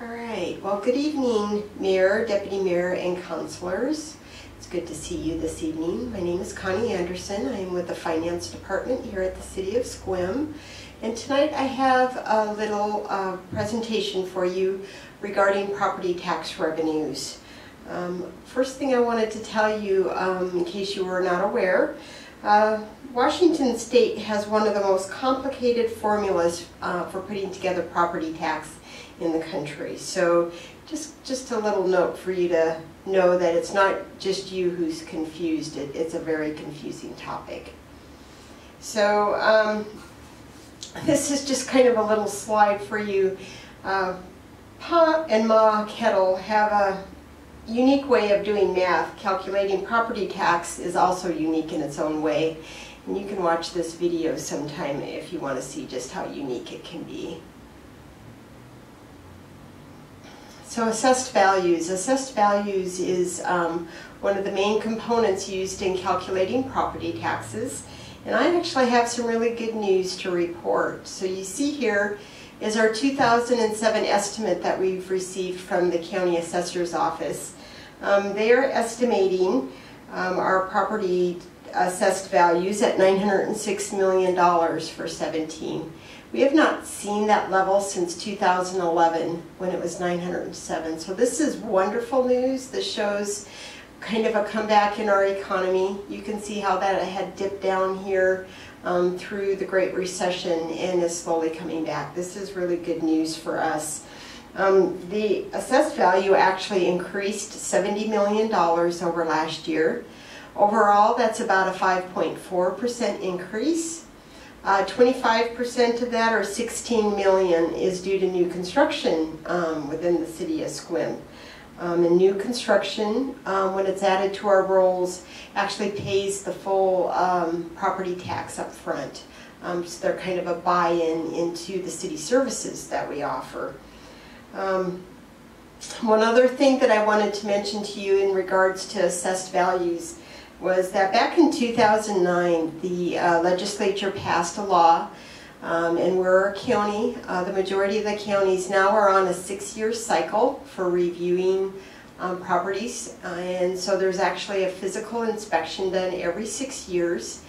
All right, well, good evening, Mayor, Deputy Mayor, and Councilors. It's good to see you this evening. My name is Connie Anderson. I am with the Finance Department here at the City of Sequim. And tonight I have a little presentation for you regarding property tax revenues. First thing I wanted to tell you, in case you were not aware, Washington State has one of the most complicated formulas for putting together property tax in the country. So just a little note for you to know that it's not just you who's confused. It's a very confusing topic. So this is just kind of a little slide for you. Pa and Ma Kettle have a unique way of doing math. Calculating property tax is also unique in its own way. And you can watch this video sometime if you want to see just how unique it can be. So assessed values. Assessed values is one of the main components used in calculating property taxes. And I actually have some really good news to report. So you see here is our 2007 estimate that we've received from the County Assessor's Office. They are estimating our property assessed values at $906 million for 17. We have not seen that level since 2011 when it was 907. So this is wonderful news. This shows kind of a comeback in our economy. You can see how that had dipped down here through the Great Recession and is slowly coming back. This is really good news for us. The assessed value actually increased $70 million over last year. Overall, that's about a 5.4% increase. 25% of that, or $16 million, is due to new construction within the city of Sequim. And new construction, when it's added to our rolls, actually pays the full property tax up front. So they're kind of a buy-in into the city services that we offer. One other thing that I wanted to mention to you in regards to assessed values was that back in 2009, the legislature passed a law, and we're a county. The majority of the counties now are on a 6-year cycle for reviewing properties, and so there's actually a physical inspection done every 6 years,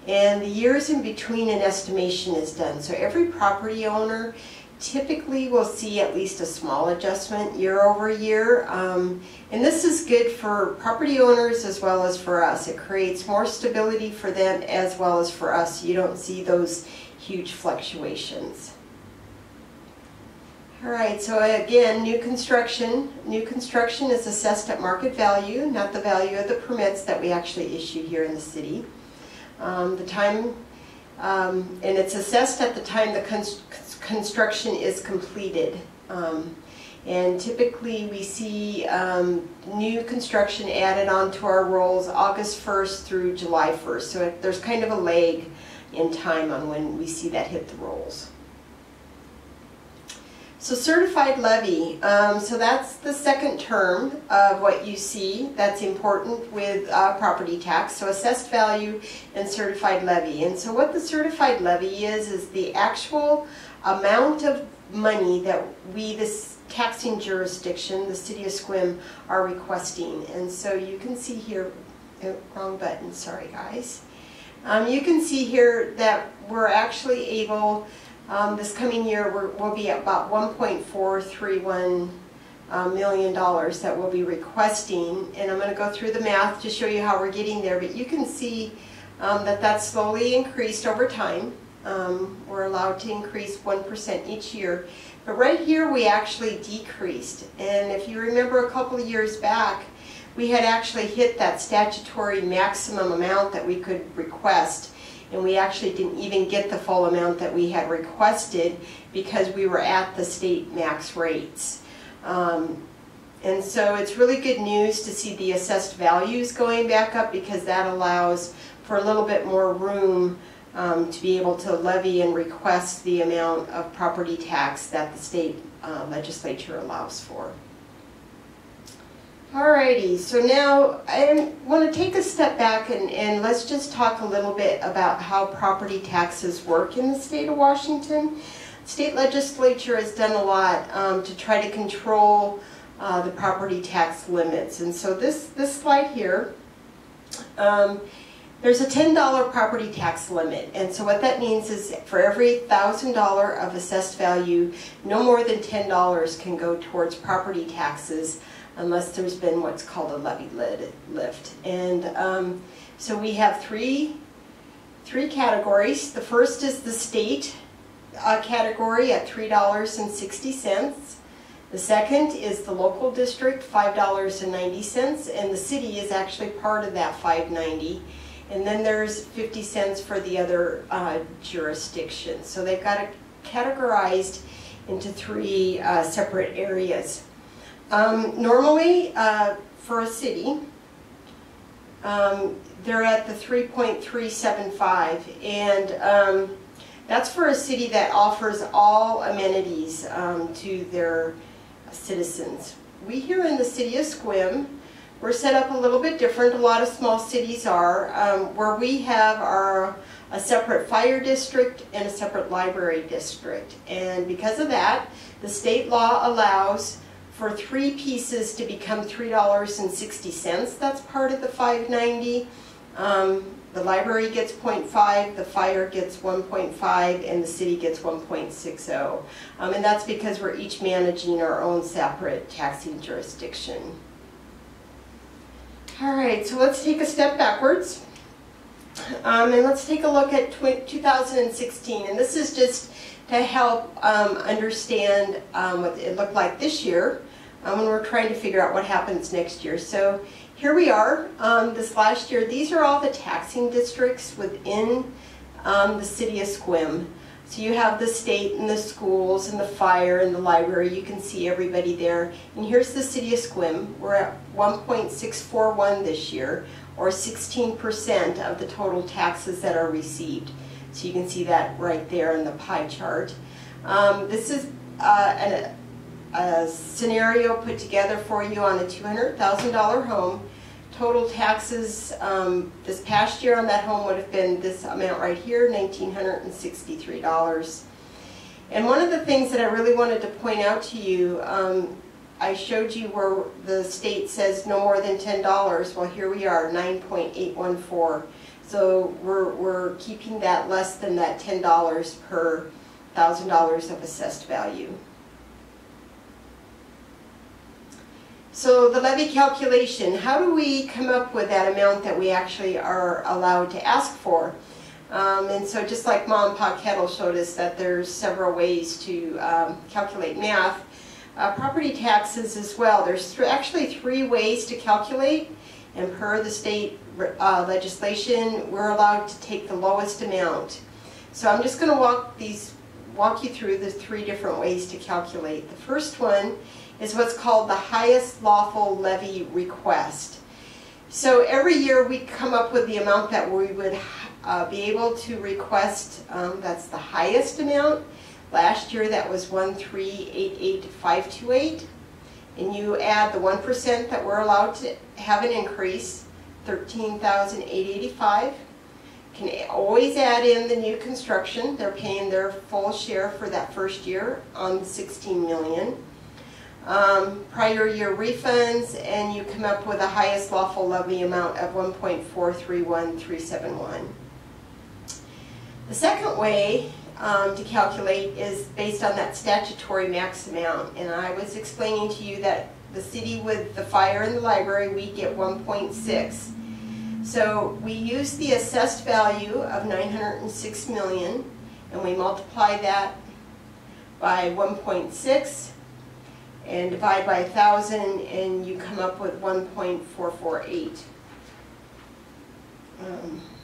and the years in between an estimation is done. So every property owner typically will see at least a small adjustment year over year, and this is good for property owners as well as for us. It creates more stability for them as well as for us. You don't see those huge fluctuations. All right, so again, new construction. New construction is assessed at market value, not the value of the permits that we actually issue here in the city. And it's assessed at the time the construction is completed. And typically we see new construction added onto our rolls August 1st through July 1st. So there's kind of a lag in time on when we see that hit the rolls. So certified levy, so that's the second term of what you see that's important with property tax. So assessed value and certified levy. And so what the certified levy is the actual amount of money that we, this taxing jurisdiction, the city of Sequim, are requesting. And so you can see here, wrong button, sorry guys. You can see here that we're actually able, this coming year we'll be at about $1.431 million that we'll be requesting. And I'm going to go through the math to show you how we're getting there, but you can see that that's slowly increased over time. We're allowed to increase 1% each year. But right here we actually decreased. And if you remember a couple of years back, we had actually hit that statutory maximum amount that we could request. And we actually didn't even get the full amount that we had requested because we were at the state max rates. And so it's really good news to see the assessed values going back up, because that allows for a little bit more room to be able to levy and request the amount of property tax that the state legislature allows for. Alrighty, so now I want to take a step back and let's just talk a little bit about how property taxes work in the state of Washington. state legislature has done a lot to try to control the property tax limits. And so this slide here, there's a $10 property tax limit, and so what that means is for every $1,000 of assessed value, no more than $10 can go towards property taxes unless there's been what's called a levy lift. And so we have three categories. The first is the state category at $3.60. The second is the local district, $5.90, and the city is actually part of that $5.90. And then there's 50 cents for the other jurisdictions. So they've got it categorized into three separate areas. Normally, for a city, they're at the 3.375, and that's for a city that offers all amenities to their citizens. We here in the city of Sequim, we're set up a little bit different. A lot of small cities are, where we have a separate fire district and a separate library district. And because of that, the state law allows for 3 pieces to become $3.60. That's part of the $5.90. The library gets 0.5, the fire gets 1.5, and the city gets 1.60. And that's because we're each managing our own separate taxing jurisdiction. All right, so let's take a step backwards, and let's take a look at 2016. And this is just to help understand what it looked like this year when we're trying to figure out what happens next year. So here we are, this last year. These are all the taxing districts within the city of Sequim. So you have the state and the schools and the fire and the library. You can see everybody there. And here's the city of Sequim. We're at 1.641 this year, or 16% of the total taxes that are received. So you can see that right there in the pie chart. This is a scenario put together for you on a $200,000 home. Total taxes this past year on that home would have been this amount right here, $1,963. And one of the things that I really wanted to point out to you, I showed you where the state says no more than $10. Well, here we are, 9.814. So we're keeping that less than that $10 per $1,000 of assessed value. So the levy calculation, how do we come up with that amount that we actually are allowed to ask for? And so just like Mom and Pa Kettle showed us that there's several ways to calculate math, property taxes as well. There's actually 3 ways to calculate, and per the state legislation, we're allowed to take the lowest amount. So I'm just going to walk you through the 3 different ways to calculate. The first one is what's called the highest lawful levy request. So every year we come up with the amount that we would be able to request. That's the highest amount. Last year that was 1,388,528, and you add the 1% that we're allowed to have an increase, 13,885. Can always add in the new construction. They're paying their full share for that first year on the $16 million. Prior year refunds, and you come up with a highest lawful levy amount of 1.431371. The second way to calculate is based on that statutory max amount, and I was explaining to you that the city with the fire and the library, we get 1.6. So we use the assessed value of $906 million, and we multiply that by 1.6 and divide by 1,000, and you come up with $1.448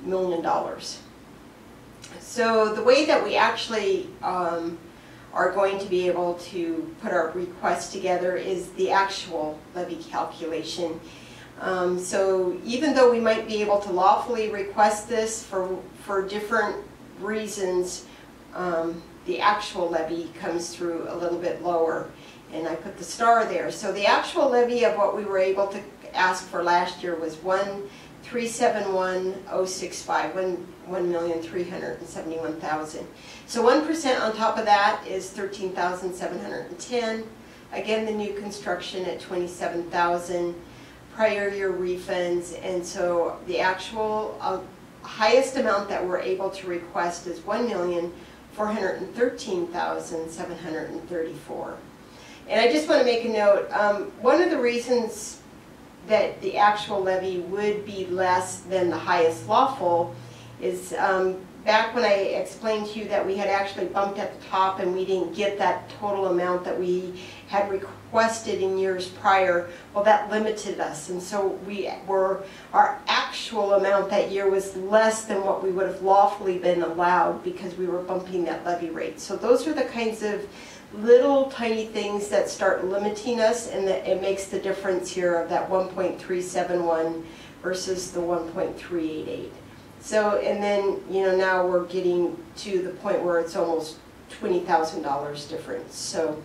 million. So the way that we actually are going to be able to put our request together is the actual levy calculation. So even though we might be able to lawfully request this for different reasons, the actual levy comes through a little bit lower. And I put the star there. So the actual levy of what we were able to ask for last year was $371,065, $1,371,000. So 1% on top of that is $13,710. Again, the new construction at $27,000, prior year refunds, and so the actual highest amount that we're able to request is $1,413,734. And I just want to make a note, one of the reasons that the actual levy would be less than the highest lawful is back when I explained to you that we had actually bumped at the top and we didn't get that total amount that we had requested in years prior, well, that limited us, and so our actual amount that year was less than what we would have lawfully been allowed because we were bumping that levy rate. So those are the kinds of little tiny things that start limiting us, and that it makes the difference here of that 1.371 versus the 1.388. So, and then, you know, now we're getting to the point where it's almost $20,000 difference. So,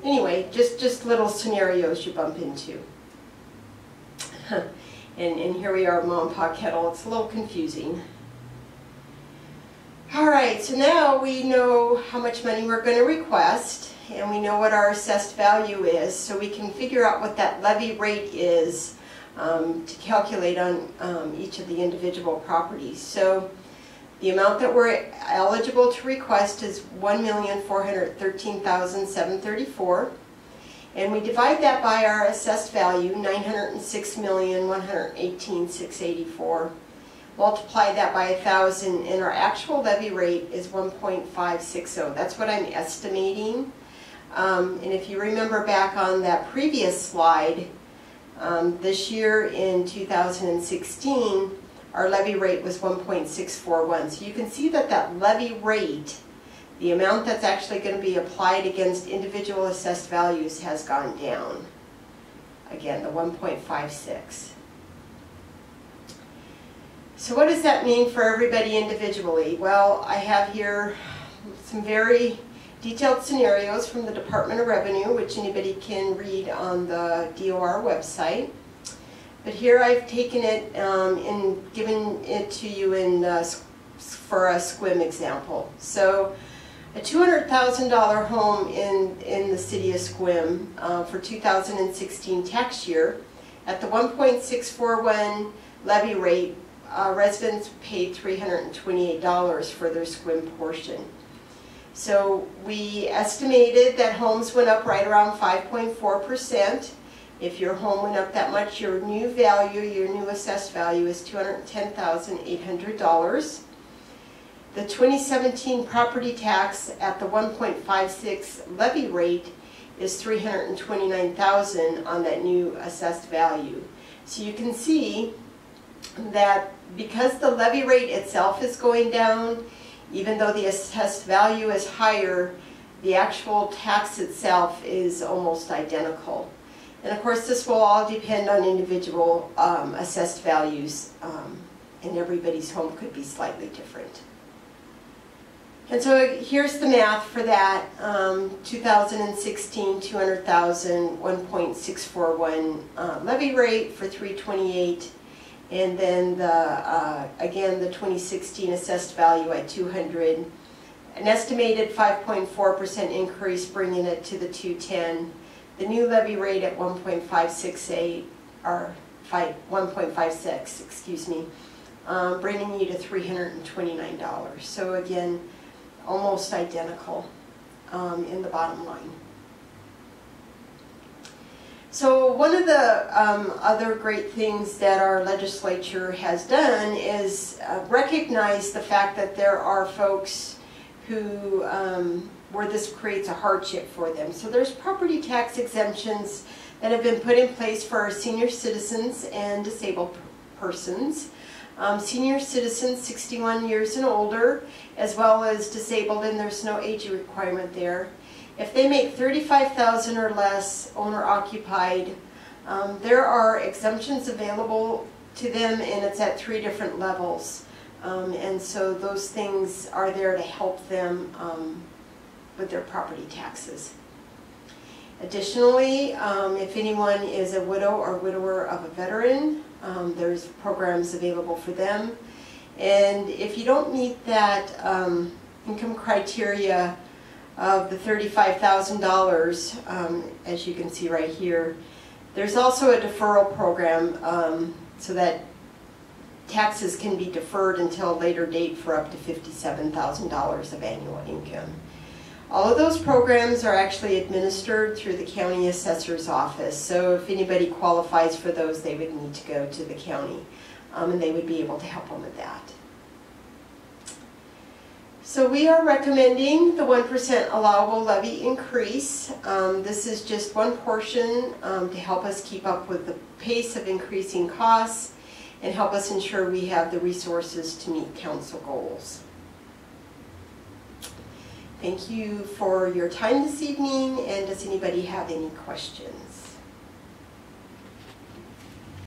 anyway, just little scenarios you bump into. And here we are, Mom Pa Kettle. It's a little confusing. All right, so now we know how much money we're going to request, and we know what our assessed value is, so we can figure out what that levy rate is to calculate on each of the individual properties. So the amount that we're eligible to request is $1,413,734, and we divide that by our assessed value, $906,118,684. Multiply that by 1,000, and our actual levy rate is 1.560. That's what I'm estimating. And if you remember back on that previous slide, this year in 2016, our levy rate was 1.641. So you can see that that levy rate, the amount that's actually going to be applied against individual assessed values, has gone down. Again, the 1.56. So what does that mean for everybody individually? Well, I have here some very detailed scenarios from the Department of Revenue, which anybody can read on the DOR website. But here I've taken it and given it to you for a Sequim example. So a $200,000 home in the city of Sequim for 2016 tax year, at the 1.641 levy rate, residents paid $328 for their Sequim portion. So we estimated that homes went up right around 5.4%. If your home went up that much, your new value, your new assessed value is $210,800. The 2017 property tax at the 1.56 levy rate is $329,000 on that new assessed value. So you can see that because the levy rate itself is going down, even though the assessed value is higher, the actual tax itself is almost identical. And of course, this will all depend on individual assessed values, and everybody's home could be slightly different. And so here's the math for that. 2016, 200,000, 1.641 levy rate for $328. And then again, the 2016 assessed value at 200, an estimated 5.4% increase, bringing it to the 210. The new levy rate at 1.568, or 1.56, excuse me, bringing you to $329. So again, almost identical in the bottom line. So one of the other great things that our legislature has done is recognize the fact that there are folks who, where this creates a hardship for them. So there's property tax exemptions that have been put in place for our senior citizens and disabled persons. Senior citizens 61 years and older, as well as disabled, and there's no age requirement there. If they make $35,000 or less, owner-occupied, there are exemptions available to them, and it's at 3 different levels. And so those things are there to help them with their property taxes. Additionally, if anyone is a widow or widower of a veteran, there's programs available for them. And if you don't meet that income criteria of the $35,000, as you can see right here, there's also a deferral program so that taxes can be deferred until a later date for up to $57,000 of annual income. All of those programs are actually administered through the county assessor's office, so if anybody qualifies for those, they would need to go to the county, and they would be able to help them with that. So we are recommending the 1% allowable levy increase. This is just one portion to help us keep up with the pace of increasing costs and help us ensure we have the resources to meet council goals. Thank you for your time this evening, and does anybody have any questions?